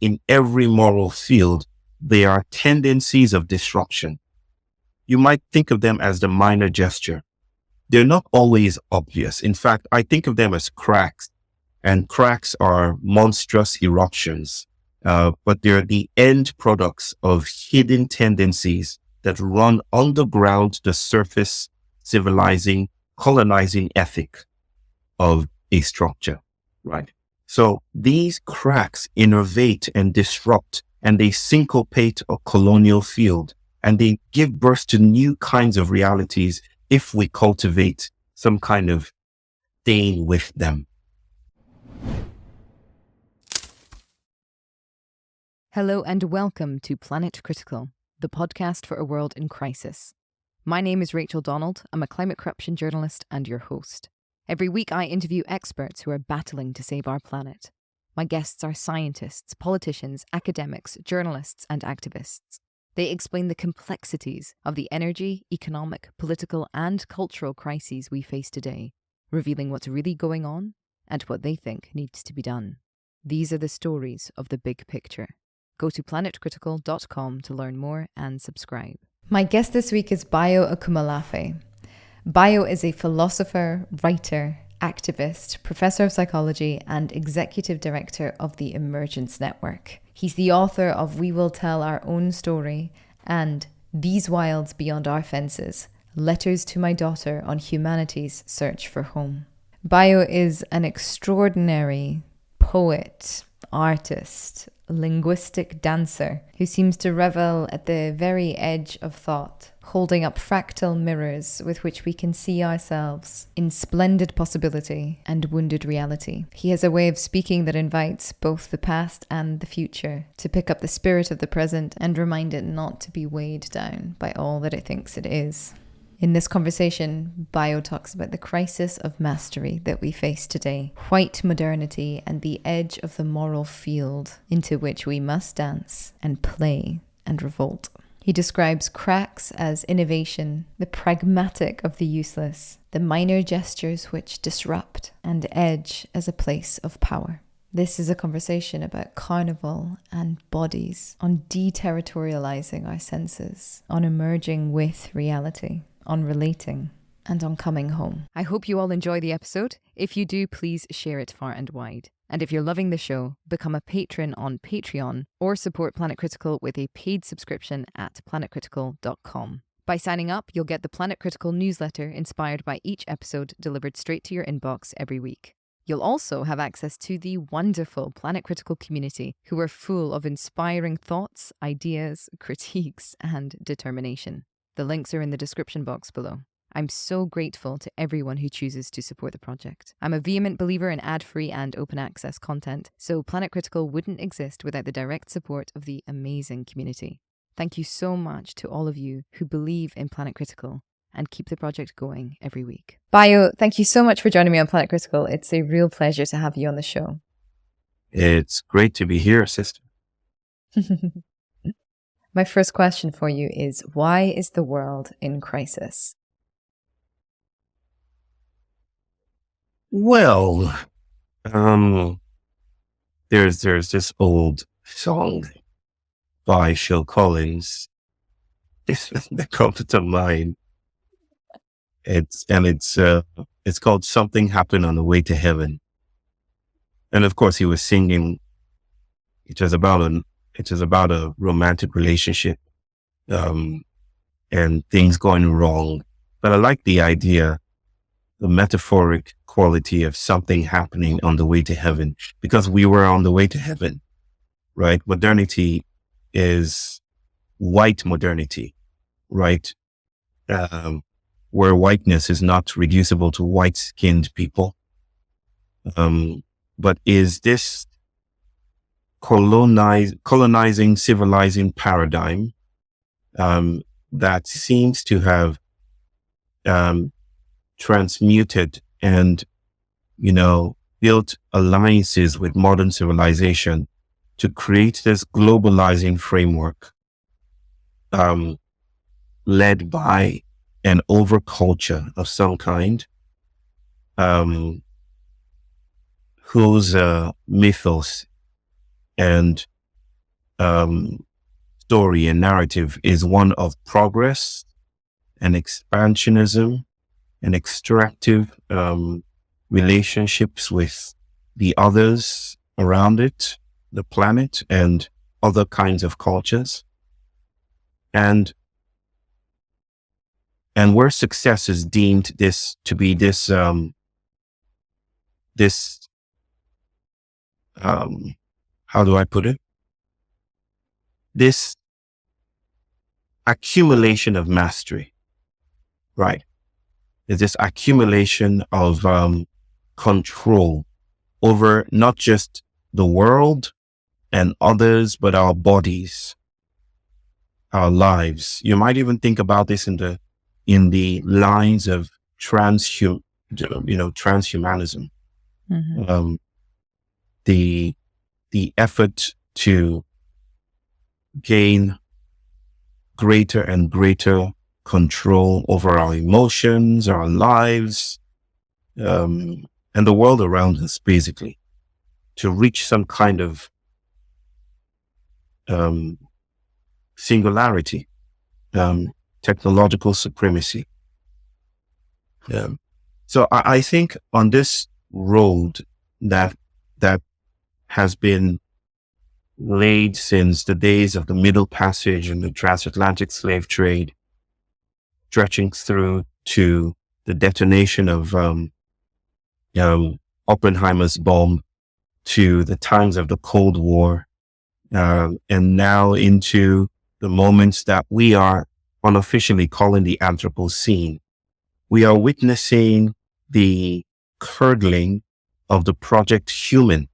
in every moral field, they are tendencies of disruption. You might think of them as the minor gesture. They're not always obvious. In fact, I think of them as cracks, and cracks are monstrous eruptions, but they're the end products of hidden tendencies that run underground the surface, civilizing, colonizing ethic of a structure, right? So these cracks innovate and disrupt, and they syncopate a colonial field, and they give birth to new kinds of realities if we cultivate some kind of staying with them. Hello and welcome to Planet Critical, the podcast for a world in crisis. My name is Rachel Donald. I'm a climate corruption journalist and your host. Every week I interview experts who are battling to save our planet. My guests are scientists, politicians, academics, journalists, and activists. They explain the complexities of the energy, economic, political, and cultural crises we face today, revealing what's really going on and what they think needs to be done. These are the stories of the big picture. Go to planetcritical.com to learn more and subscribe. My guest this week is Bayo Akomolafe. Bayo is a philosopher, writer, activist, professor of psychology, and executive director of the Emergence network. He's the author of We Will Tell Our Own Story and These Wilds Beyond Our Fences, Letters to My Daughter on Humanity's Search for Home. Bayo is an extraordinary poet, artist, linguistic dancer who seems to revel at the very edge of thought, holding up fractal mirrors with which we can see ourselves in splendid possibility and wounded reality. He has a way of speaking that invites both the past and the future to pick up the spirit of the present and remind it not to be weighed down by all that it thinks it is. In this conversation, Bayo talks about the crisis of mastery that we face today, white modernity, and the edge of the moral field into which we must dance and play and revolt. He describes cracks as innovation, the pragmatic of the useless, the minor gestures which disrupt, and edge as a place of power. This is a conversation about Carnival and bodies, on de-territorialising our senses, on emerging with reality, on relating, and on coming home. I hope you all enjoy the episode. If you do, please share it far and wide. And if you're loving the show, become a patron on Patreon or support Planet Critical with a paid subscription at planetcritical.com. By signing up, you'll get the Planet Critical newsletter inspired by each episode delivered straight to your inbox every week. You'll also have access to the wonderful Planet Critical community who are full of inspiring thoughts, ideas, critiques, and determination. The links are in the description box below. I'm so grateful to everyone who chooses to support the project. I'm a vehement believer in ad-free and open access content, so Planet Critical wouldn't exist without the direct support of the amazing community. Thank you so much to all of you who believe in Planet Critical and keep the project going every week. Bayo, thank you so much for joining me on Planet Critical. It's a real pleasure to have you on the show. It's great to be here, sister. My first question for you is, why is the world in crisis? Well, there's this old song by Phil Collins that comes to mind. It's called Something Happened on the Way to Heaven. And of course he was singing, it was about a romantic relationship, and things going wrong. But I like the idea, the metaphoric quality of something happening on the way to heaven, because we were on the way to heaven, right? Modernity is white modernity, right? Where whiteness is not reducible to white-skinned people. But is this colonizing, civilizing paradigm that seems to have transmuted and, built alliances with modern civilization to create this globalizing framework led by an overculture of some kind, whose mythos and story and narrative is one of progress and expansionism and extractive relationships with the others around it, the planet, and other kinds of cultures. And where success is deemed this to be this how do I put it? This accumulation of mastery, right? Is this accumulation of control over not just the world and others, but our bodies, our lives. You might even think about this in the lines of transhumanism. Mm-hmm. The effort to gain greater and greater control over our emotions, our lives, and the world around us, basically, to reach some kind of singularity, technological supremacy. So I think on this road that has been laid since the days of the Middle Passage and the transatlantic slave trade, stretching through to the detonation of Oppenheimer's bomb, to the times of the Cold War, and now into the moments that we are unofficially calling the Anthropocene. We are witnessing the curdling of the project human.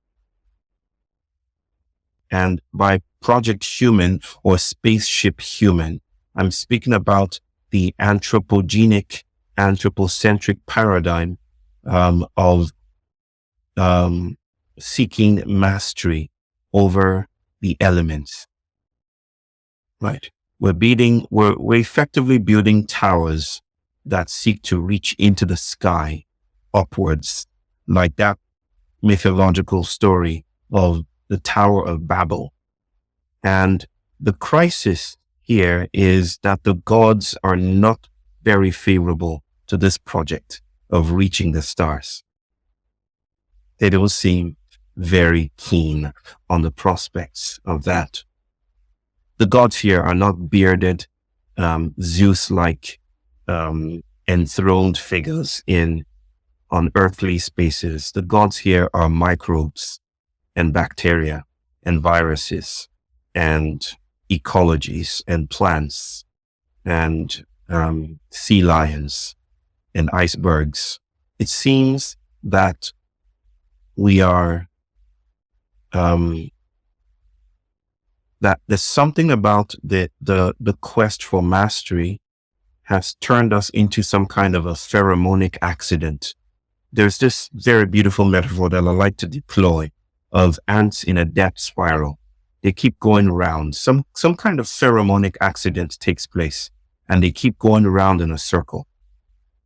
And by project human or spaceship human, I'm speaking about the anthropogenic, anthropocentric paradigm of seeking mastery over the elements. Right. We're effectively building towers that seek to reach into the sky upwards, like that mythological story of the Tower of Babel. And the crisis here is that the gods are not very favorable to this project of reaching the stars. They don't seem very keen on the prospects of that. The gods here are not bearded, Zeus-like, enthroned figures on earthly spaces. The gods here are microbes and bacteria and viruses and ecologies and plants and sea lions and icebergs. It seems that we are, that there's something about the quest for mastery has turned us into some kind of a pheromonic accident. There's this very beautiful metaphor that I like to deploy of ants in a death spiral. They keep going around. Some kind of pheromonic accident takes place, and they keep going around in a circle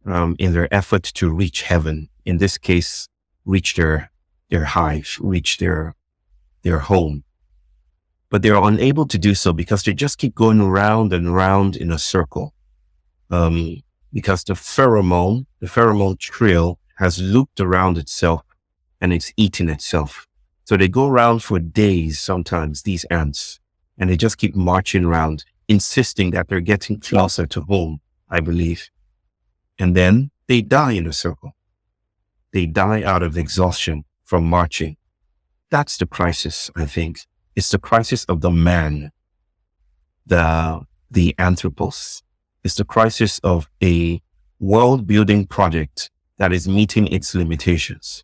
in their effort to reach heaven. In this case, reach their hive, reach their home. But they're unable to do so because they just keep going round and round in a circle. Because the pheromone trail has looped around itself and it's eaten itself. So they go around for days, sometimes, these ants, and they just keep marching around, insisting that they're getting closer to home, I believe. And then they die in a circle. They die out of exhaustion from marching. That's the crisis, I think. It's the crisis of the man, the anthropos. It's the crisis of a world-building project that is meeting its limitations.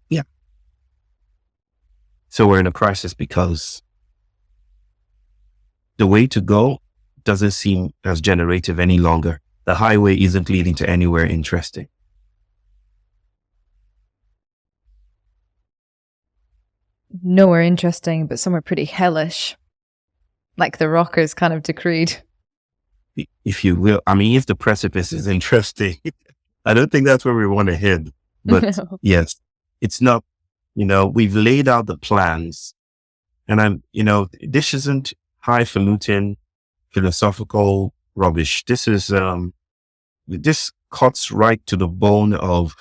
Yeah. So we're in a crisis because the way to go doesn't seem as generative any longer. The highway isn't leading to anywhere interesting. Nowhere interesting, but somewhere pretty hellish. Like the rockers kind of decreed. If you will. I mean, if the precipice is interesting, I don't think that's where we want to head. But yes, it's not, we've laid out the plans And this isn't highfalutin philosophical rubbish. This cuts right to the bone of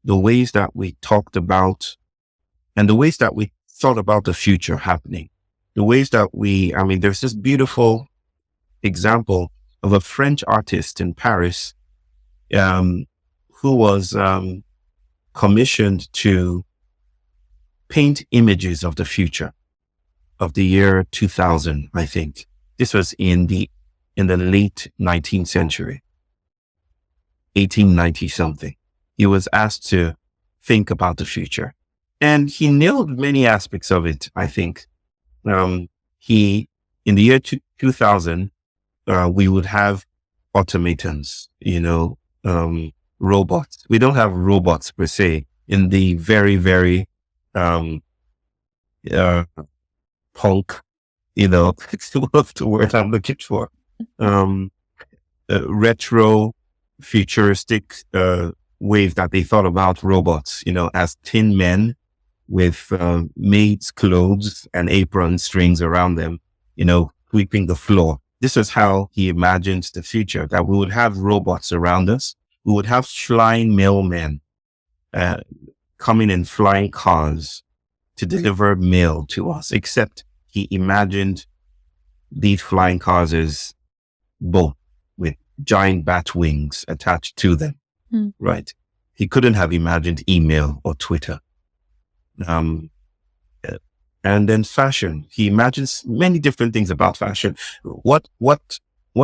the ways that we talked about and the ways that we thought about the future happening. The ways that there's this beautiful example of a French artist in Paris, who was commissioned to paint images of the future of the year 2000, I think. This was in the late 19th century, 1890 something. He was asked to think about the future, and he nailed many aspects of it, I think. In the year 2000, we would have automatons, robots. We don't have robots per se in the very, very punk, what's the word I'm looking for? Retro futuristic ways that they thought about robots, as tin men with maids' clothes and apron strings around them, sweeping the floor. This is how he imagines the future, that we would have robots around us. We would have flying mailmen coming in flying cars to deliver mail to us, except he imagined these flying cars as both with giant bat wings attached to them, right? He couldn't have imagined email or Twitter. And then fashion. He imagines many different things about fashion. What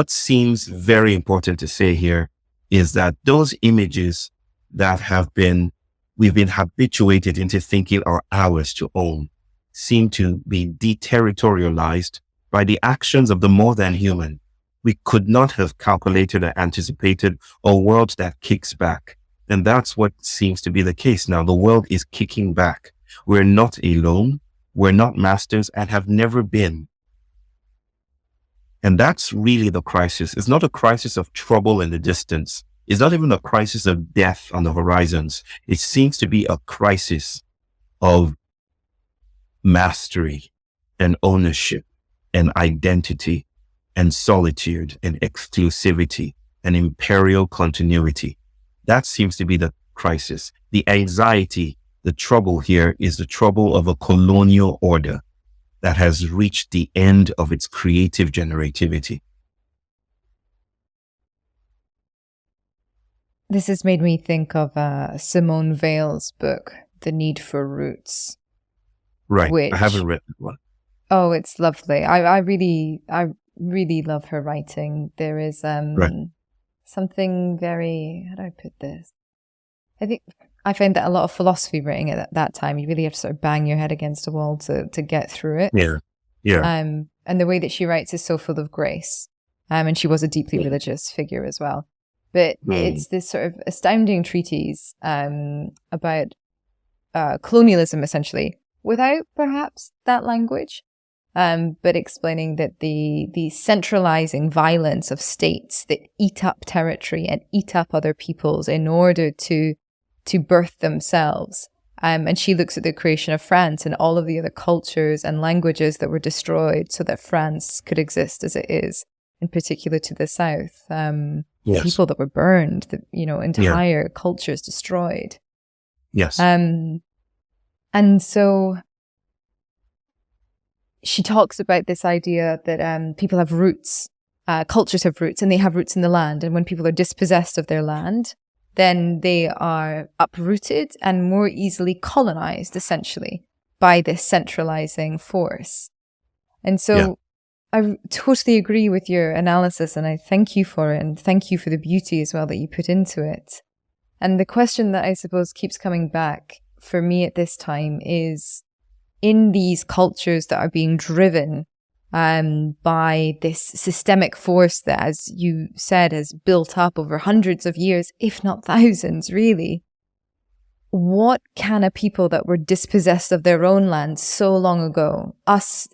seems very important to say here is that those images that we've been habituated into thinking are ours to own seem to be de-territorialized by the actions of the more than human. We could not have calculated or anticipated a world that kicks back. And that's what seems to be the case now. The world is kicking back. We're not alone. We're not masters and have never been. And that's really the crisis. It's not a crisis of trouble in the distance. It's not even a crisis of death on the horizons. It seems to be a crisis of mastery and ownership and identity and solitude and exclusivity and imperial continuity. That seems to be the crisis. The anxiety, the trouble here is the trouble of a colonial order that has reached the end of its creative generativity. This has made me think of Simone Weil's book, The Need for Roots. Right. I haven't read that one. Oh, it's lovely. I really love her writing. There is something very, how do I put this? I think I found that a lot of philosophy writing at that time, you really have to sort of bang your head against a wall to get through it. Yeah. And the way that she writes is so full of grace. And she was a deeply religious figure as well. But it's this sort of astounding treatise about colonialism, essentially, without perhaps that language, but explaining that the centralizing violence of states that eat up territory and eat up other peoples in order to birth themselves. And she looks at the creation of France and all of the other cultures and languages that were destroyed so that France could exist as it is, in particular to the south. Yes. People that were burned, entire cultures destroyed. Yes. And so she talks about this idea that people have roots, cultures have roots, and they have roots in the land. And when people are dispossessed of their land, then they are uprooted and more easily colonized, essentially, by this centralizing force. And so I totally agree with your analysis, and I thank you for it, and thank you for the beauty as well that you put into it. And the question that I suppose keeps coming back for me at this time is, in these cultures that are being driven by this systemic force that, as you said, has built up over hundreds of years, if not thousands, really, what can a people that were dispossessed of their own land so long ago, us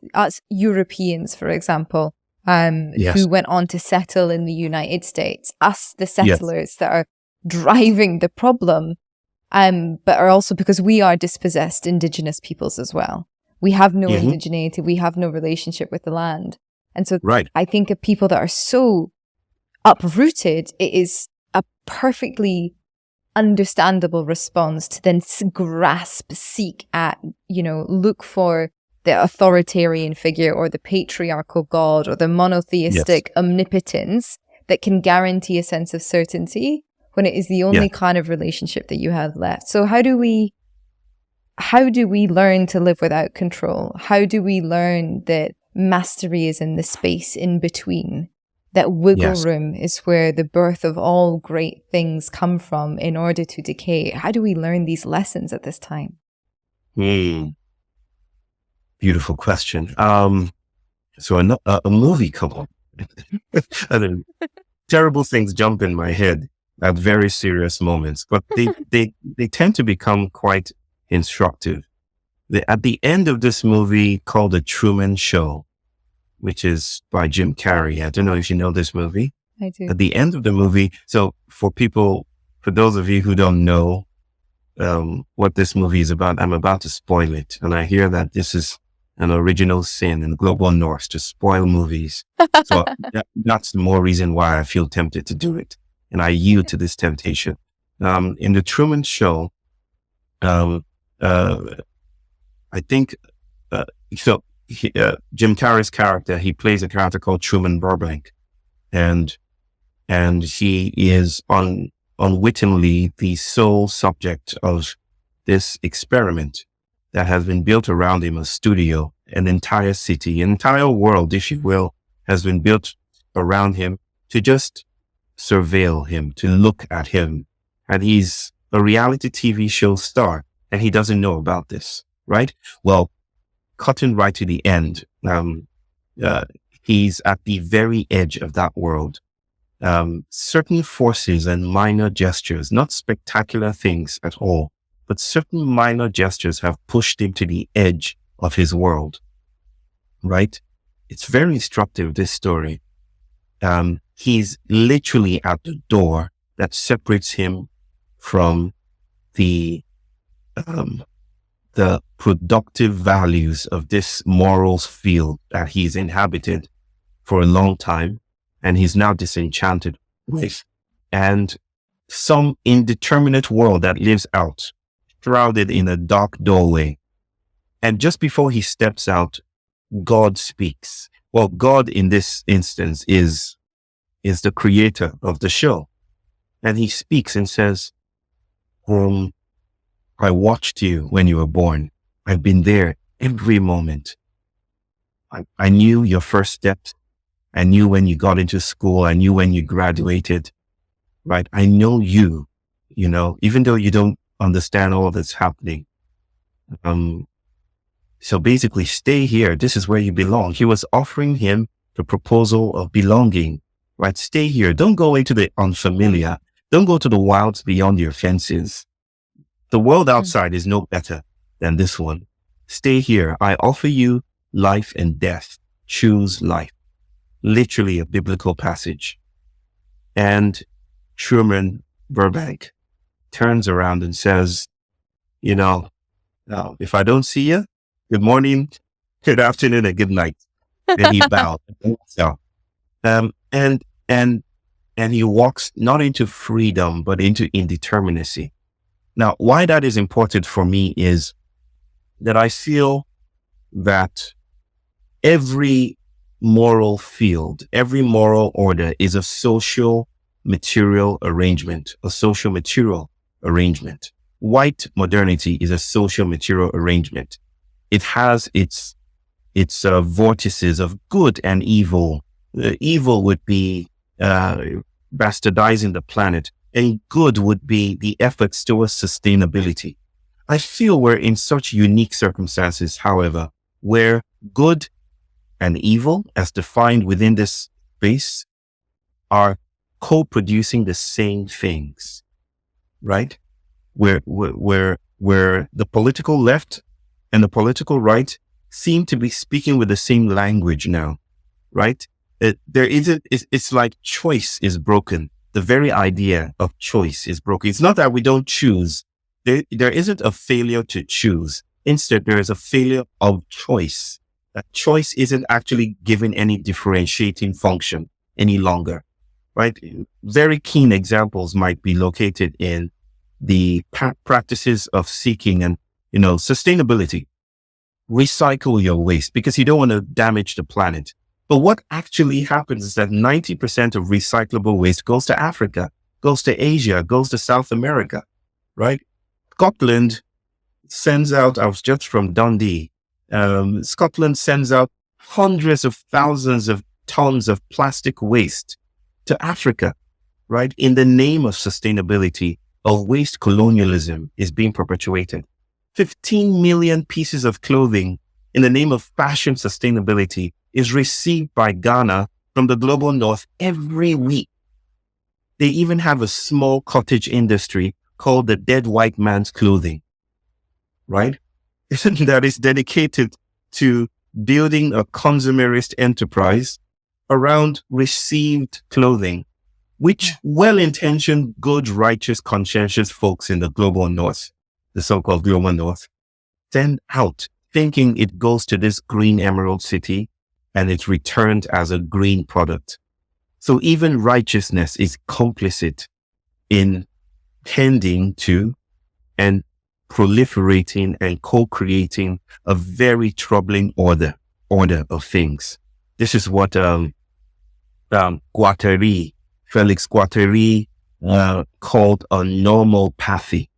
Europeans, for example, who went on to settle in the United States, us, the settlers that are driving the problem, but are also, because we are dispossessed indigenous peoples as well. We have no Mm-hmm. indigeneity. We have no relationship with the land. And so Right. I think of people that are so uprooted, it is a perfectly understandable response to then grasp, seek at, look for the authoritarian figure or the patriarchal god or the monotheistic omnipotence that can guarantee a sense of certainty when it is the only kind of relationship that you have left. So how do we learn to live without control? How do we learn that mastery is in the space in between? That wiggle room is where the birth of all great things come from in order to decay. How do we learn these lessons at this time? Beautiful question. So a movie come on, and then terrible things jump in my head at very serious moments, but they tend to become quite instructive. At the end of this movie called The Truman Show, which is by Jim Carrey. I don't know if you know this movie. I do. At the end of the movie, so for those of you who don't know what this movie is about, I'm about to spoil it. And I hear that this is an original sin in the global north to spoil movies. So that's the more reason why I feel tempted to do it. And I yield to this temptation. In The Truman Show, I think, Jim Carrey's character, he plays a character called Truman Burbank, and he is unwittingly the sole subject of this experiment that has been built around him, a studio, an entire city, an entire world, if you will, has been built around him to just surveil him, to look at him. And he's a reality TV show star, and he doesn't know about this, right? Well, cutting right to the end, he's at the very edge of that world. Certain forces and minor gestures, not spectacular things at all, but certain minor gestures have pushed him to the edge of his world, right? It's very instructive, this story. He's literally at the door that separates him from the productive values of this morals field that he's inhabited for a long time, and he's now disenchanted with, and some indeterminate world that lives out, shrouded in a dark doorway. And just before he steps out, God speaks. Well, God in this instance is the creator of the show. And he speaks and says, I watched you when you were born. I've been there every moment. I knew your first steps. I knew when you got into school. I knew when you graduated, right? I know you, even though you don't understand all that's happening. So basically stay here. This is where you belong. He was offering him the proposal of belonging, right? Stay here. Don't go into the unfamiliar. Don't go to the wilds beyond your fences. The world outside is no better than this one. Stay here. I offer you life and death. Choose life. Literally a biblical passage. And Truman Burbank turns around and says, if I don't see you, good morning, good afternoon, and good night. And he bowed. And he walks not into freedom, but into indeterminacy. Now, why that is important for me is that I feel that every moral field, every moral order is a social material arrangement, White modernity is a social material arrangement. It has its vortices of good and evil. The evil would be bastardizing the planet, and good would be the efforts towards sustainability. I feel we're in such unique circumstances, however, where good and evil, as defined within this space, are co-producing the same things, right? Where the political left and the political right seem to be speaking with the same language now, right? It's like choice is broken. The very idea of choice is broken. It's not that we don't choose. There isn't a failure to choose. Instead, there is a failure of choice. That choice isn't actually given any differentiating function any longer, right? Very keen examples might be located in the practices of seeking and, sustainability. Recycle your waste because you don't want to damage the planet. But what actually happens is that 90% of recyclable waste goes to Africa, goes to Asia, goes to South America, right? Scotland sends out, I was just from Dundee, Scotland sends out hundreds of thousands of tons of plastic waste to Africa, right? In the name of sustainability, of waste colonialism is being perpetuated. 15 million pieces of clothing in the name of fashion sustainability is received by Ghana from the global north every week. They even have a small cottage industry called the dead white man's clothing, right? That is dedicated to building a consumerist enterprise around received clothing, which well-intentioned, good, righteous, conscientious folks in the global north, the so-called global north, send out thinking it goes to this green emerald city and it's returned as a green product. So even righteousness is complicit in tending to and proliferating and co-creating a very troubling order of things. This is what Guattari, Felix Guattari, called a normopathy.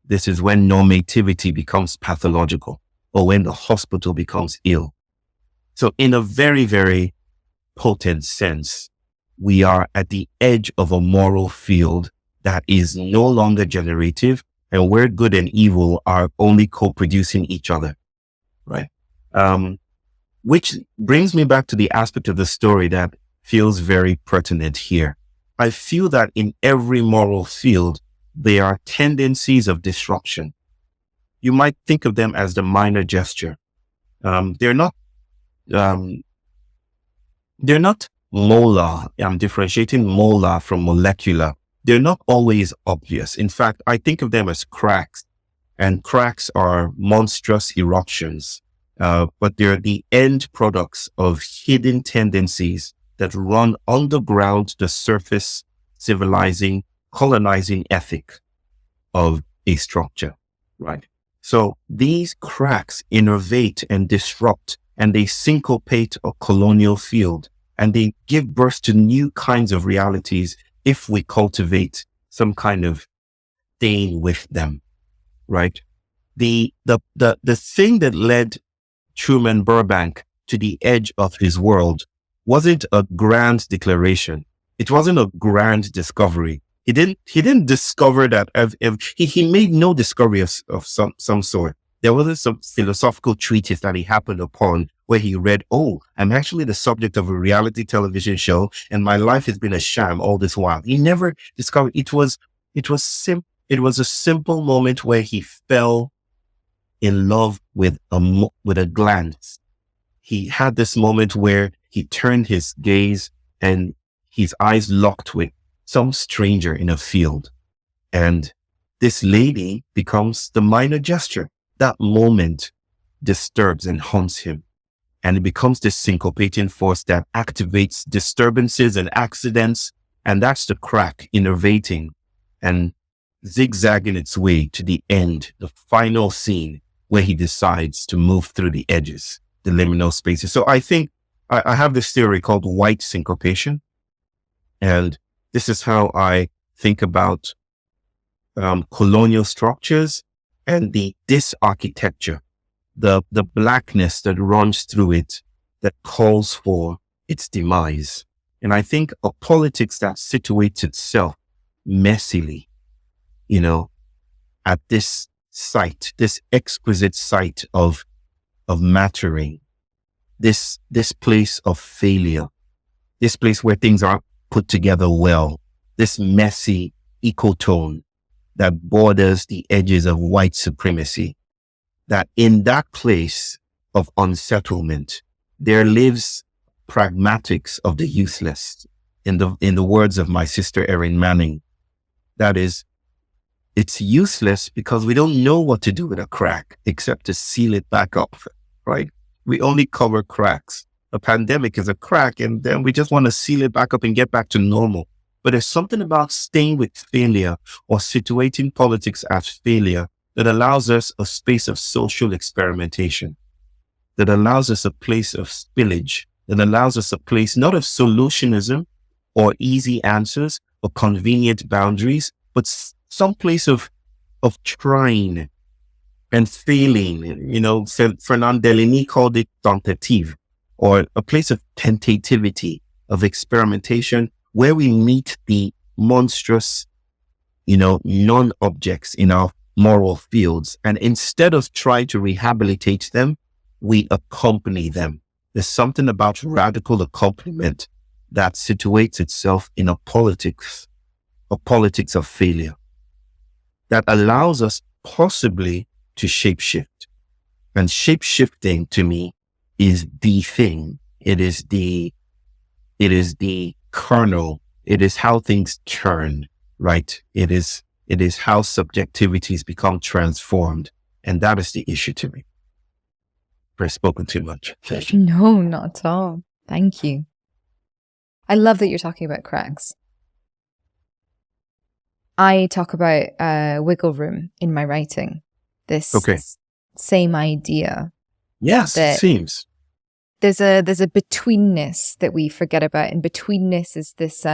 This is when normativity becomes pathological, or when the hospital becomes ill. So in a very, very potent sense, we are at the edge of a moral field that is no longer generative, and where good and evil are only co-producing each other, right? Which brings me back to the aspect of the story that feels very pertinent here. I feel that in every moral field, there are tendencies of disruption. You might think of them as the minor gesture. They're not molar. I'm differentiating molar from molecular. They're not always obvious. In fact, I think of them as cracks, and cracks are monstrous eruptions. But they're the end products of hidden tendencies that run underground the surface, civilizing, colonizing ethic of a structure, right? So these cracks innovate and disrupt, and they syncopate a colonial field, and they give birth to new kinds of realities if we cultivate some kind of staying with them, right? The thing that led Truman Burbank to the edge of his world wasn't a grand declaration. It wasn't a grand discovery. He didn't discover that. He made no discovery of some sort. There wasn't some philosophical treatise that he happened upon where he read, "Oh, I'm actually the subject of a reality television show, and my life has been a sham all this while." He never discovered. It was a simple moment where he fell in love with a glance. He had this moment where he turned his gaze and his eyes locked with some stranger in a field. And this lady becomes the minor gesture. That moment disturbs and haunts him. And it becomes this syncopating force that activates disturbances and accidents. And that's the crack innervating and zigzagging its way to the end, the final scene where he decides to move through the edges, the liminal spaces. So I think I have this theory called white syncopation. And this is how I think about colonial structures and the disarchitecture, the blackness that runs through it that calls for its demise. And I think a politics that situates itself messily, at this site, this exquisite site of mattering, this place of failure, this place where things are put together well, this messy ecotone that borders the edges of white supremacy, that in that place of unsettlement, there lives pragmatics of the useless. In the words of my sister Erin Manning, that is, it's useless because we don't know what to do with a crack except to seal it back up, right? We only cover cracks. A pandemic is a crack, and then we just want to seal it back up and get back to normal. But there's something about staying with failure or situating politics as failure that allows us a space of social experimentation, that allows us a place of spillage, that allows us a place not of solutionism or easy answers or convenient boundaries, but some place of trying and failing. Fernand Deligny called it tentative, or a place of tentativity, of experimentation, where we meet the monstrous, non-objects in our moral fields. And instead of trying to rehabilitate them, we accompany them. There's something about radical accompaniment that situates itself in a politics of failure that allows us possibly to shapeshift. And shapeshifting to me is the thing. It is the kernel. It is how things turn, right? It is how subjectivities become transformed. And that is the issue to me. I've spoken too much. No, not at all. Thank you. I love that you're talking about cracks. I talk about wiggle room in my writing. This same idea. Yes, it seems. There's a betweenness that we forget about, and betweenness is this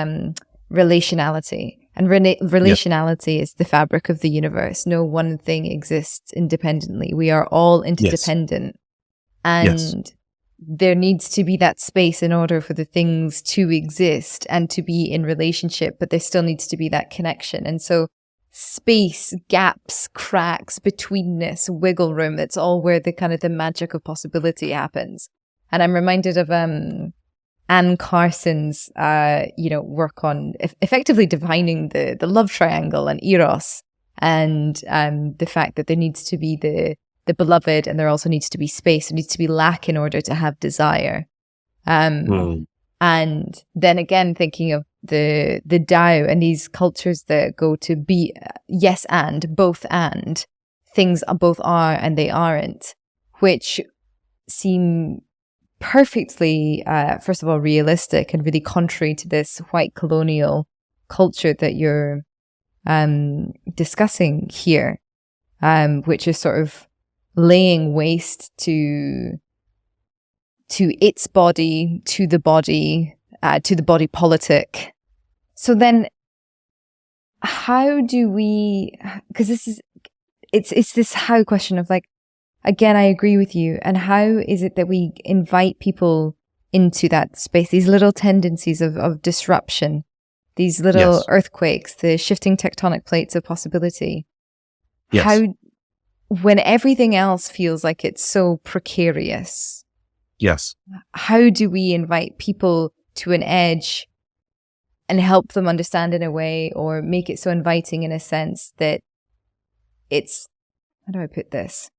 relationality. And relationality is the fabric of the universe. No one thing exists independently. We are all interdependent. And there needs to be that space in order for the things to exist and to be in relationship, but there still needs to be that connection. And so space, gaps, cracks, betweenness, wiggle room, it's all where the magic of possibility happens. And I'm reminded of Anne Carson's work on effectively defining the love triangle and eros, and the fact that there needs to be the beloved, and there also needs to be space. There needs to be lack in order to have desire. And then again, thinking of the Tao and these cultures that go to be yes and, both and, things both are and they aren't, which seem perfectly, first of all, realistic and really contrary to this white colonial culture that you're discussing here, which is sort of laying waste to its body, to the body politic. So then how do we, because it's this how question of again, I agree with you. And how is it that we invite people into that space, these little tendencies of disruption, these little earthquakes, the shifting tectonic plates of possibility? Yes. How, when everything else feels like it's so precarious, how do we invite people to an edge and help them understand in a way, or make it so inviting in a sense that it's, how do I put this?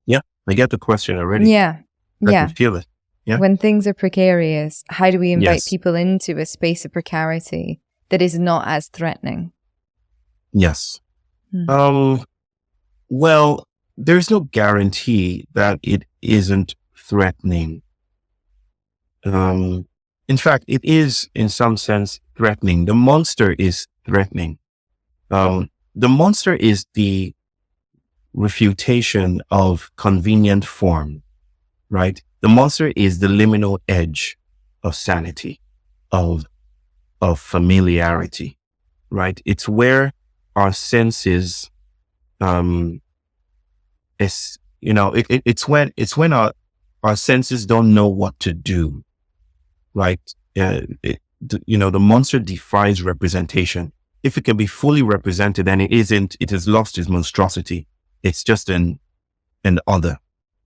Yeah, I get the question already. I can feel it. Yeah. When things are precarious, how do we invite people into a space of precarity that is not as threatening? Yes. Well, there's no guarantee that it isn't threatening. In fact, it is in some sense threatening. The monster is threatening. The monster is the refutation of convenient form, right? The monster is the liminal edge of sanity, of familiarity, right? It's where our senses, it's when our senses don't know what to do, right? The monster defies representation. If it can be fully represented and it isn't, it has lost its monstrosity. It's just an other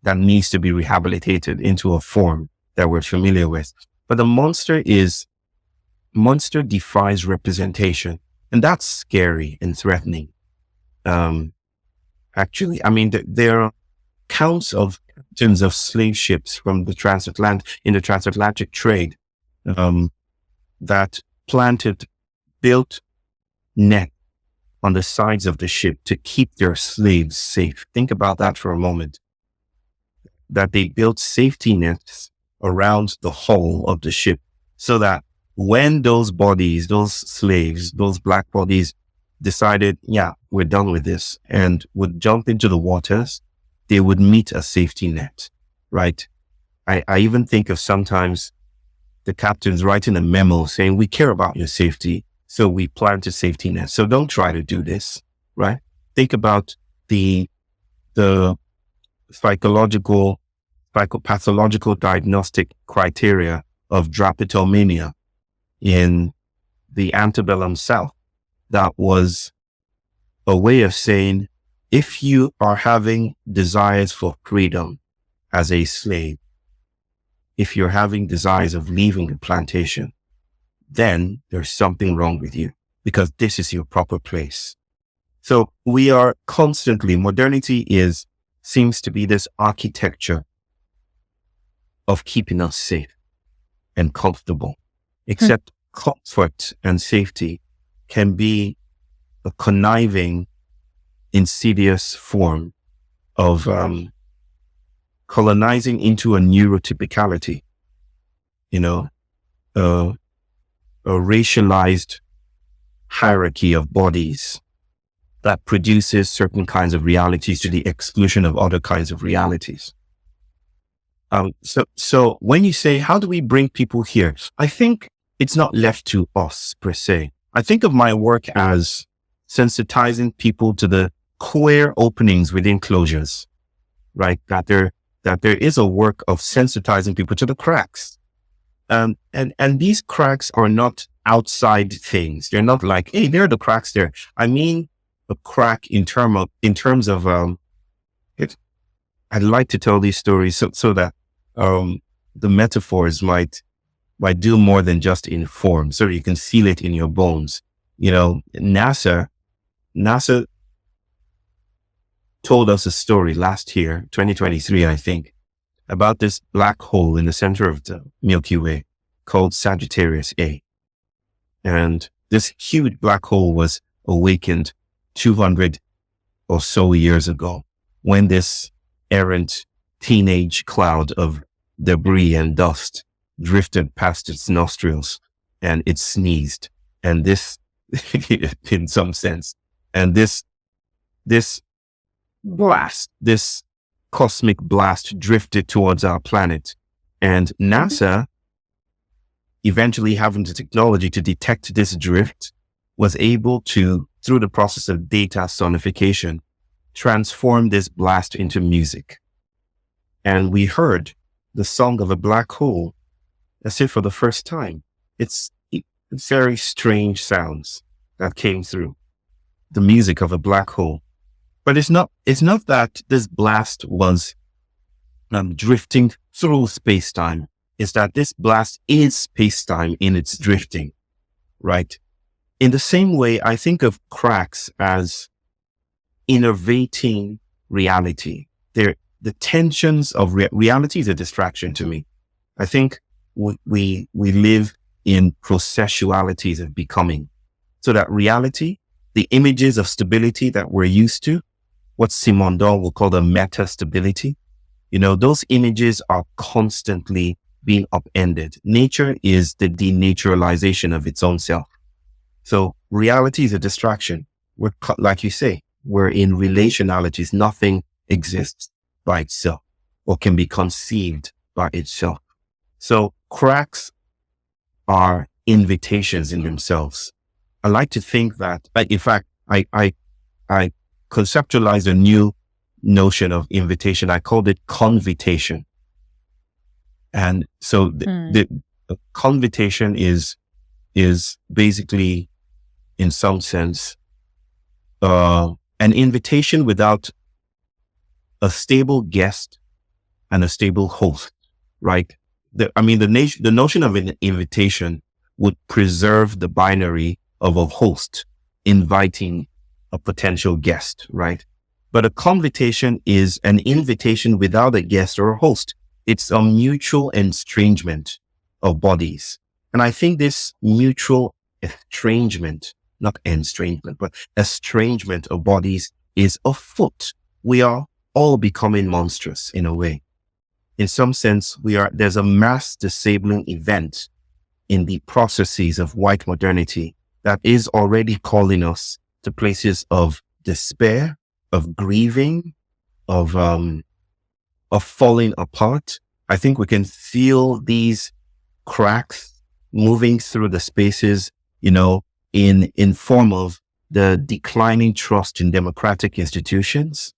that needs to be rehabilitated into a form that we're familiar with. But the monster defies representation, and that's scary and threatening. Actually, I mean, there are counts of captains of slave ships from the transatlantic trade that built nets on the sides of the ship to keep their slaves safe. Think about that for a moment. That they built safety nets around the hull of the ship so that when those bodies, those slaves, those black bodies decided, yeah, we're done with this and would jump into the waters, they would meet a safety net, right? I even think of sometimes the captains writing a memo saying, we care about your safety, so we plant a safety net. So don't try to do this, right? Think about the psychopathological diagnostic criteria of drapetomania in the antebellum South. That was a way of saying, if you are having desires for freedom as a slave, if you're having desires of leaving the plantation, then there's something wrong with you because this is your proper place. So we are constantly, modernity seems to be this architecture of keeping us safe and comfortable, except comfort and safety can be a conniving, insidious form of colonizing into a neurotypicality, a racialized hierarchy of bodies that produces certain kinds of realities to the exclusion of other kinds of realities. So when you say, how do we bring people here? I think it's not left to us per se. I think of my work as sensitizing people to the queer openings within closures, right? That there is a work of sensitizing people to the cracks. And these cracks are not outside things. They're not like, hey, there are the cracks there. I mean, a crack in terms of, I'd like to tell these stories so that, the metaphors might do more than just inform, so you can feel it in your bones. NASA told us a story last year, 2023, I think, about this black hole in the center of the Milky Way called Sagittarius A. And this huge black hole was awakened 200 or so years ago when this errant teenage cloud of debris and dust drifted past its nostrils and it sneezed. And this, in some sense, and this blast, this cosmic blast drifted towards our planet. And NASA, eventually having the technology to detect this drift, was able to, through the process of data sonification, transform this blast into music. And we heard the song of a black hole as if for the first time. It's very strange sounds that came through the music of a black hole. But it's not that this blast was drifting through space-time. It's that this blast is space-time in its drifting, right? In the same way, I think of cracks as innovating reality. The tensions of reality is a distraction to me. I think we live in processualities of becoming. So that reality, the images of stability that we're used to, what Simondon will call the meta stability, those images are constantly being upended. Nature is the denaturalization of its own self. So reality is a distraction. We're, like you say, we're in relationalities. Nothing exists by itself or can be conceived by itself. So cracks are invitations in themselves. I like to think that, in fact, I conceptualized a new notion of invitation. I called it convitation. And so the convitation is basically, in some sense, an invitation without a stable guest and a stable host, right? The notion of an invitation would preserve the binary of a host inviting a potential guest, right? But a convitation is an invitation without a guest or a host. It's a mutual estrangement of bodies. And I think this mutual estrangement not estrangement, but estrangement of bodies is afoot. We are all becoming monstrous in a way. In some sense, there's a mass disabling event in the processes of white modernity that is already calling us to places of despair, of grieving, of falling apart. I think we can feel these cracks moving through the spaces, in form of the declining trust in democratic institutions,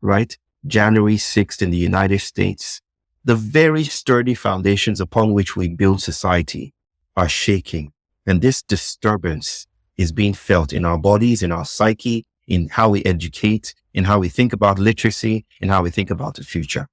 right? January 6th in the United States, the very sturdy foundations upon which we build society are shaking. And this disturbance is being felt in our bodies, in our psyche, in how we educate, in how we think about literacy, in how we think about the future.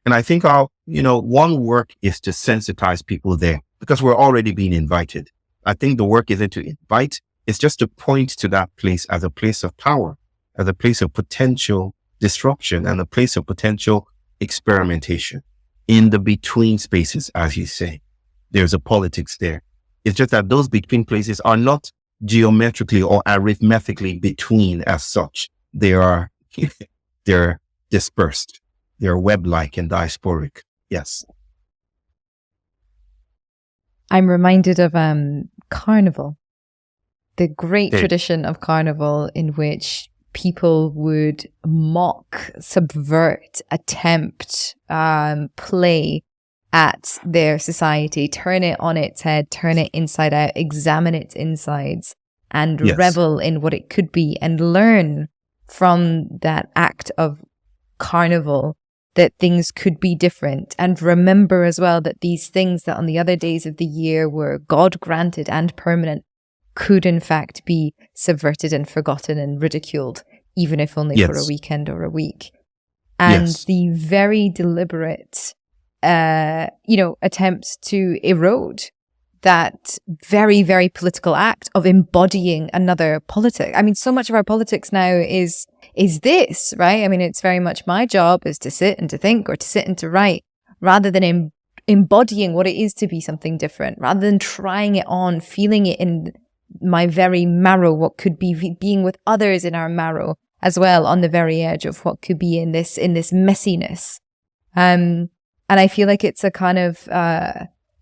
And I think one work is to sensitize people there because we're already being invited. I think the work isn't to invite, it's just to point to that place as a place of power, as a place of potential disruption and a place of potential experimentation in the between spaces, as you say. There's a politics there. It's just that those between places are not geometrically or arithmetically between as such. They're dispersed. They're web-like and diasporic. Yes. I'm reminded of Carnival, the great tradition of Carnival in which people would mock, subvert, attempt, play at their society, turn it on its head, turn it inside out, examine its insides, and revel in what it could be and learn from that act of carnival that things could be different. And remember as well that these things that on the other days of the year were God granted and permanent could in fact be subverted and forgotten and ridiculed, even if only for a weekend or a week. And the very deliberate, attempts to erode that very, very political act of embodying another politic. I mean, so much of our politics now is this, right? I mean, it's very much my job is to sit and to think or to sit and to write rather than embodying what it is to be something different, rather than trying it on, feeling it in my very marrow, what could be being with others in our marrow as well on the very edge of what could be in this messiness. And I feel like it's a kind of,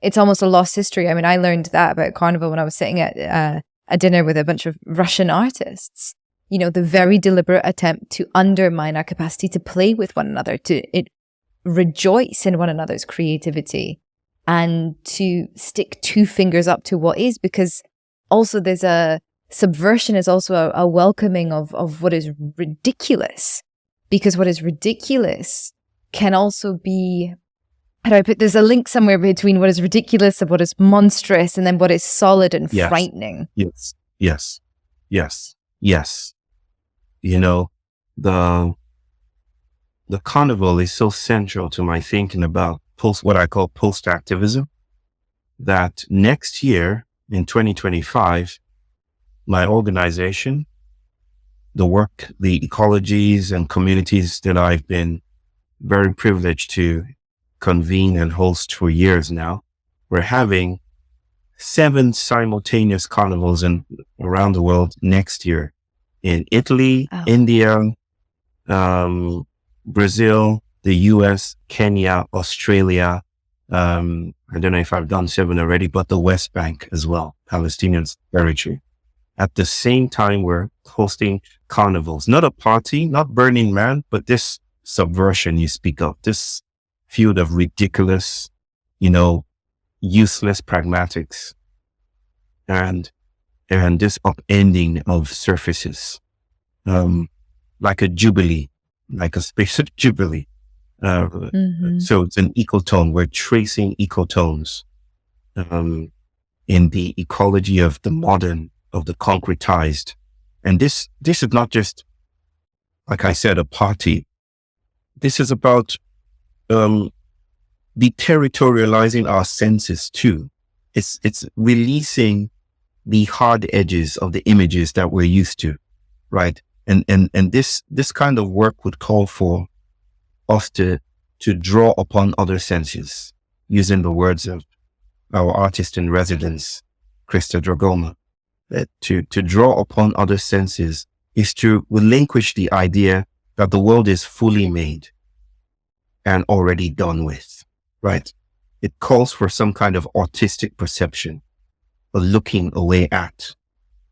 it's almost a lost history. I mean, I learned that about Carnival when I was sitting at a dinner with a bunch of Russian artists. The very deliberate attempt to undermine our capacity to play with one another, to rejoice in one another's creativity, and to stick two fingers up to what is, because also there's a subversion is also a welcoming of what is ridiculous, because what is ridiculous can also be, how do I put, there's a link somewhere between what is ridiculous and what is monstrous and then what is solid and frightening. Yes. The carnival is so central to my thinking about what I call post-activism, that next year in 2025, my organization, the work, the ecologies and communities that I've been very privileged to convene and host for years now, we're having 7 simultaneous carnivals around the world next year in Italy, India, Brazil, the US, Kenya, Australia. I don't know if I've done 7 already, but the West Bank as well, Palestinian territory. At the same time, we're hosting carnivals, not a party, not Burning Man, but this subversion you speak of, this field of ridiculous, useless pragmatics and this upending of surfaces, like a jubilee, like a space of jubilee. So it's an ecotone. We're tracing ecotones in the ecology of the modern, of the concretized. And this is not just, like I said, a party. This is about de-territorializing our senses too. It's releasing the hard edges of the images that we're used to, right? And this kind of work would call for us to draw upon other senses, using the words of our artist in residence, Krista Dragoma. to draw upon other senses is to relinquish the idea that the world is fully made and already done with, right? It calls for some kind of artistic perception, or looking away at,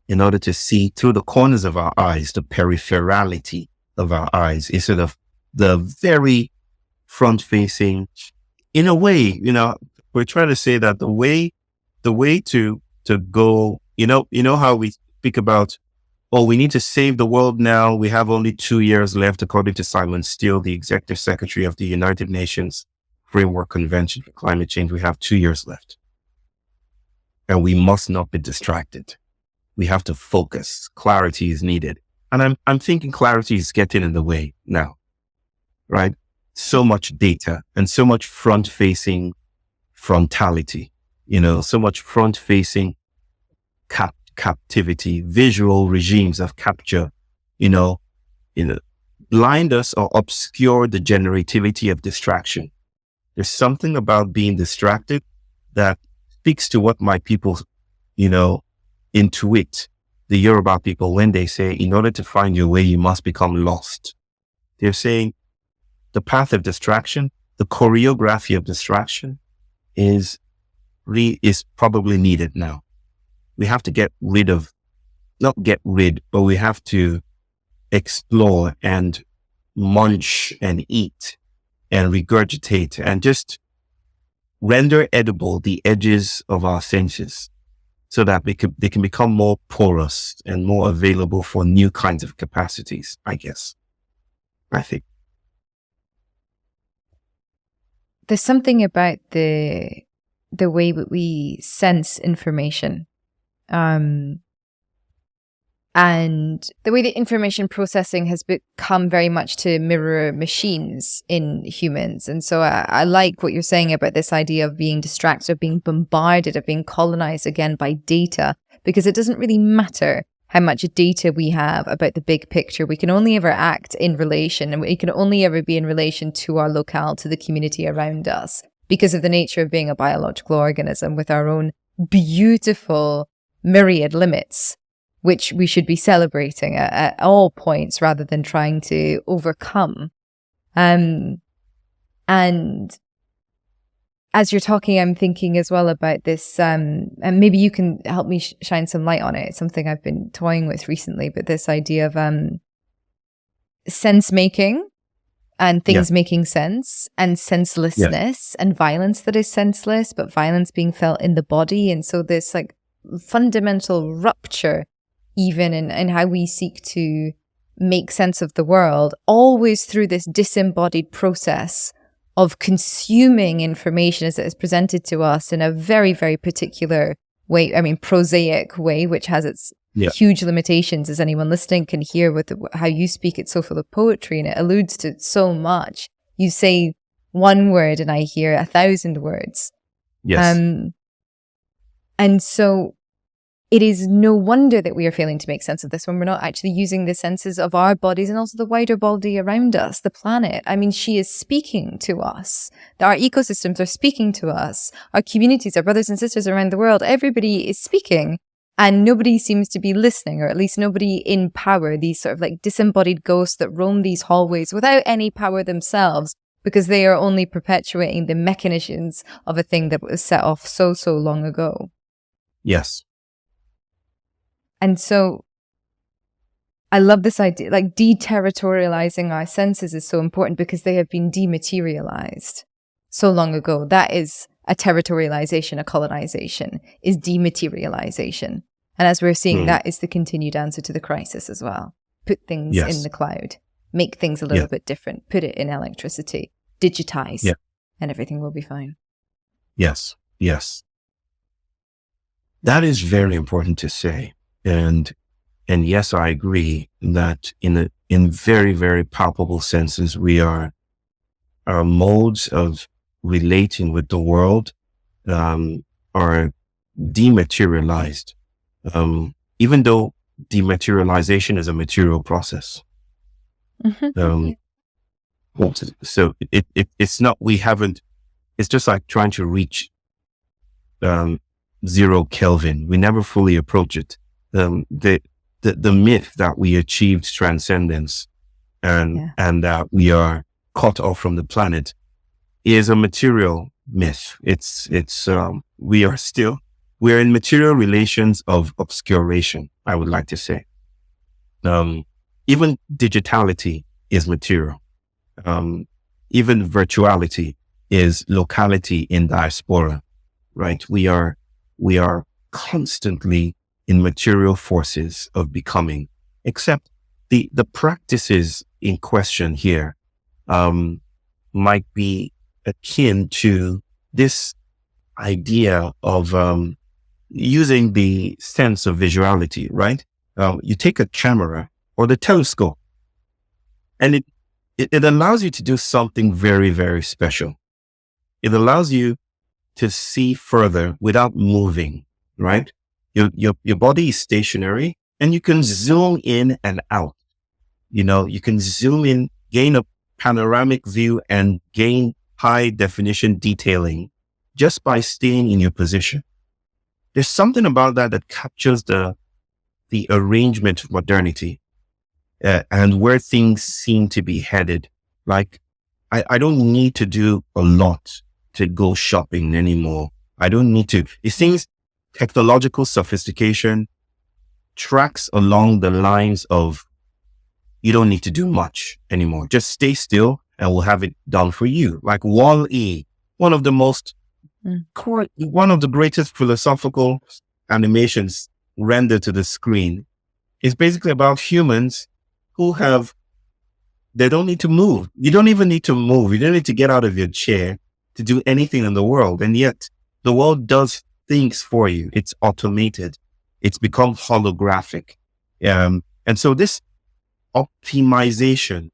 in order to see through the corners of our eyes, the peripherality of our eyes, instead of the very front-facing. In a way, we're trying to say that the way to go, how we speak about, oh, we need to save the world now. We have only 2 years left, according to Simon Steele, the executive secretary of the United Nations Framework Convention for Climate Change. We have 2 years left. And we must not be distracted. We have to focus. Clarity is needed. And I'm thinking clarity is getting in the way now, right? So much data and so much front-facing frontality, so much front-facing captivity, visual regimes of capture, blind us or obscure the generativity of distraction. There's something about being distracted that speaks to what my people, intuit, the Yoruba people, when they say, in order to find your way, you must become lost. They're saying the path of distraction, the choreography of distraction is probably needed now. We have to but we have to explore and munch and eat and regurgitate and just render edible the edges of our senses so that they can become more porous and more available for new kinds of capacities, I guess. I think. There's something about the way that we sense information, and the way that information processing has become very much to mirror machines in humans. And so I like what you're saying about this idea of being distracted, of being bombarded, of being colonized again by data, because it doesn't really matter how much data we have about the big picture. We can only ever act in relation, and we can only ever be in relation to our locale, to the community around us, because of the nature of being a biological organism with our own beautiful myriad limits, which we should be celebrating at all points rather than trying to overcome. And as you're talking, I'm thinking as well about this, and maybe you can help me shine some light on it. It's something I've been toying with recently, but this idea of sense making and things making sense, and senselessness and violence that is senseless, but violence being felt in the body. And so this like fundamental rupture even in how we seek to make sense of the world, always through this disembodied process of consuming information as it is presented to us in a very, very particular way, prosaic way, which has its huge limitations, as anyone listening can hear with how you speak. It's so full of poetry and it alludes to so much. You say one word and I hear 1,000 words. Yes. And so it is no wonder that we are failing to make sense of this when we're not actually using the senses of our bodies and also the wider body around us, the planet. She is speaking to us. Our ecosystems are speaking to us. Our communities, our brothers and sisters around the world, everybody is speaking. And nobody seems to be listening, or at least nobody in power, these sort of like disembodied ghosts that roam these hallways without any power themselves, because they are only perpetuating the mechanisms of a thing that was set off so long ago. Yes. And so I love this idea, like de-territorializing our senses is so important because they have been dematerialized so long ago. That is a territorialization, a colonization, is dematerialization. And as we're seeing, that is the continued answer to the crisis as well. Put things in the cloud, make things a little bit different, put it in electricity, digitize, and everything will be fine. Yes, yes. That is very important to say. And yes, I agree that in very, very palpable senses, our modes of relating with the world are dematerialized, even though dematerialization is a material process. So it's not, it's just like trying to reach 0 Kelvin. We never fully approach it. the myth that we achieved transcendence and that we are cut off from the planet is a material myth. We're in material relations of obscuration, I would like to say. Even digitality is material. Even virtuality is locality in diaspora, right? We are constantly in material forces of becoming, except the practices in question here, might be akin to this idea of, using the sense of visuality, right? You take a camera or the telescope and it allows you to do something very, very special. It allows you to see further without moving, right? Your body is stationary and you can zoom in and out. You can zoom in, gain a panoramic view and gain high definition detailing just by staying in your position. There's something about that captures the arrangement of modernity, and where things seem to be headed. Like, I don't need to do a lot to go shopping anymore. I don't need to. It seems technological sophistication tracks along the lines of, you don't need to do much anymore. Just stay still and we'll have it done for you. Like Wall-E, one of the greatest philosophical animations rendered to the screen, is basically about humans who they don't need to move. You don't even need to move. You don't need to get out of your chair to do anything in the world. And yet the world does things for you. It's automated. It's become holographic. And so this optimization,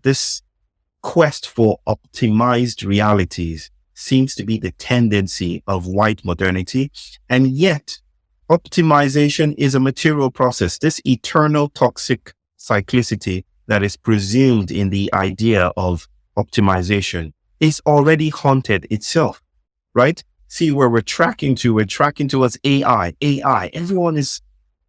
this quest for optimized realities seems to be the tendency of white modernity. And yet optimization is a material process. This eternal toxic cyclicity that is presumed in the idea of optimization is already haunted itself, right? See where we're tracking towards AI. Everyone is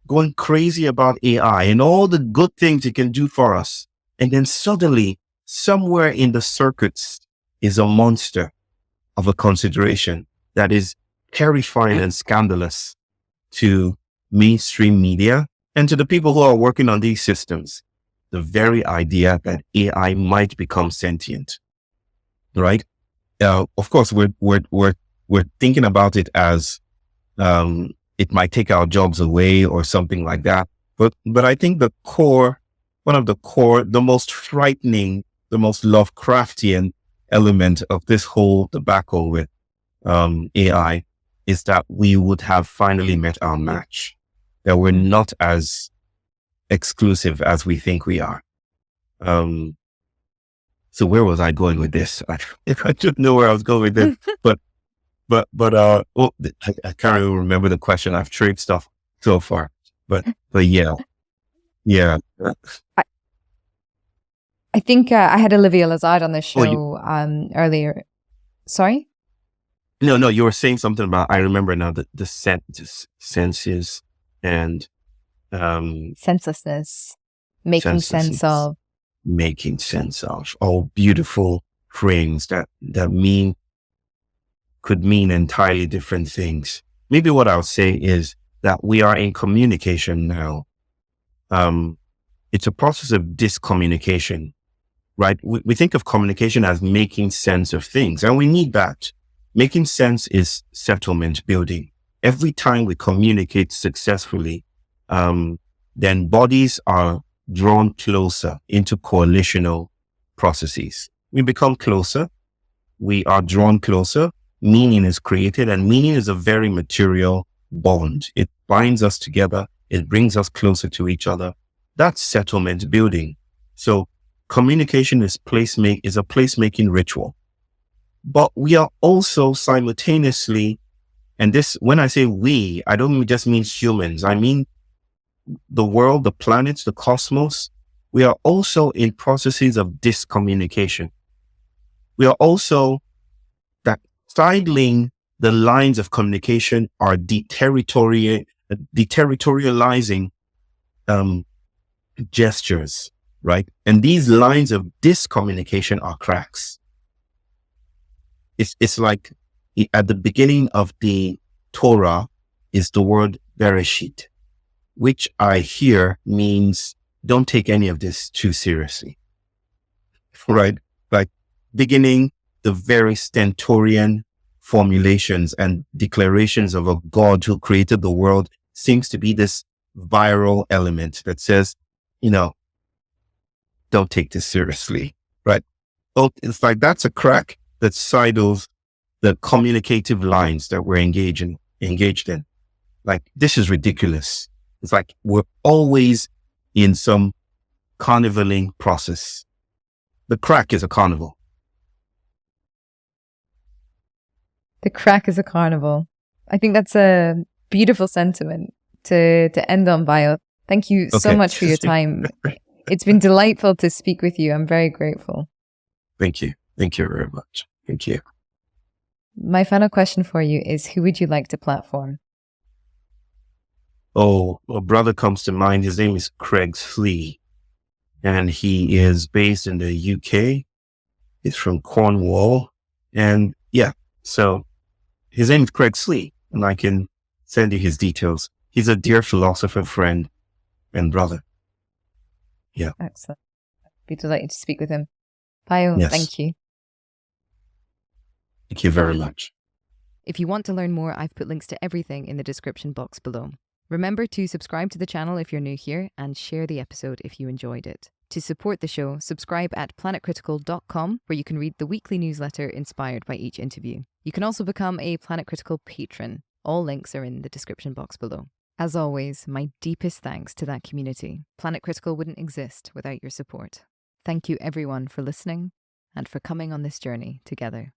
going crazy about AI and all the good things it can do for us. And then suddenly, somewhere in the circuits is a monster of a consideration that is terrifying and scandalous to mainstream media and to the people who are working on these systems. The very idea that AI might become sentient, right? Of course, we're thinking about it as, it might take our jobs away or something like that. But I think the most frightening, the most Lovecraftian element of this whole debacle with AI is that we would have finally met our match, that we're not as exclusive as we think we are. So where was I going with this? I don't know where I was going with this, but I can't even remember the question. I've traded stuff so far, but yeah. I think I had Olivia Lazard on the show earlier. Sorry? No, you were saying something about, I remember now, the senses and senselessness, making sense of. Making sense of. All beautiful frames that could mean entirely different things. Maybe what I'll say is that we are in communication now. It's a process of discommunication, right? We think of communication as making sense of things, and we need that. Making sense is settlement building. Every time we communicate successfully, then bodies are drawn closer into coalitional processes. We become closer. We are drawn closer. Meaning is created, and meaning is a very material bond. It binds us together. It brings us closer to each other. That's settlement building. So communication is a placemaking ritual. But we are also simultaneously, and this, when I say we, I don't just mean humans. I mean the world, the planets, the cosmos. We are also in processes of discommunication. We are also that sidling the lines of communication are de-territorializing de-territorializing gestures, right? And these lines of discommunication are cracks. It's like at the beginning of the Torah is the word Bereshit, which I hear means don't take any of this too seriously, right? Like beginning the very stentorian formulations and declarations of a God who created the world seems to be this viral element that says, don't take this seriously, right? Well, it's like that's a crack that sidles the communicative lines that we're engaged in. Like, this is ridiculous. It's like we're always in some carnivaling process. The crack is a carnival. The crack is a carnival. I think that's a beautiful sentiment to end on, Bayo. Thank you so much for your time. It's been delightful to speak with you. I'm very grateful. Thank you. Thank you very much. Thank you. My final question for you is, who would you like to platform? Oh, a brother comes to mind. His name is Craig Slee, and he is based in the UK. He's from Cornwall. And yeah, so his name is Craig Slee, and I can send you his details. He's a dear philosopher friend and brother. Yeah. Excellent. I'd be delighted to speak with him. Bayo, Yes. Thank you. Thank you very much. If you want to learn more, I've put links to everything in the description box below. Remember to subscribe to the channel if you're new here and share the episode if you enjoyed it. To support the show, subscribe at planetcritical.com, where you can read the weekly newsletter inspired by each interview. You can also become a Planet Critical patron. All links are in the description box below. As always, my deepest thanks to that community. Planet Critical wouldn't exist without your support. Thank you everyone for listening and for coming on this journey together.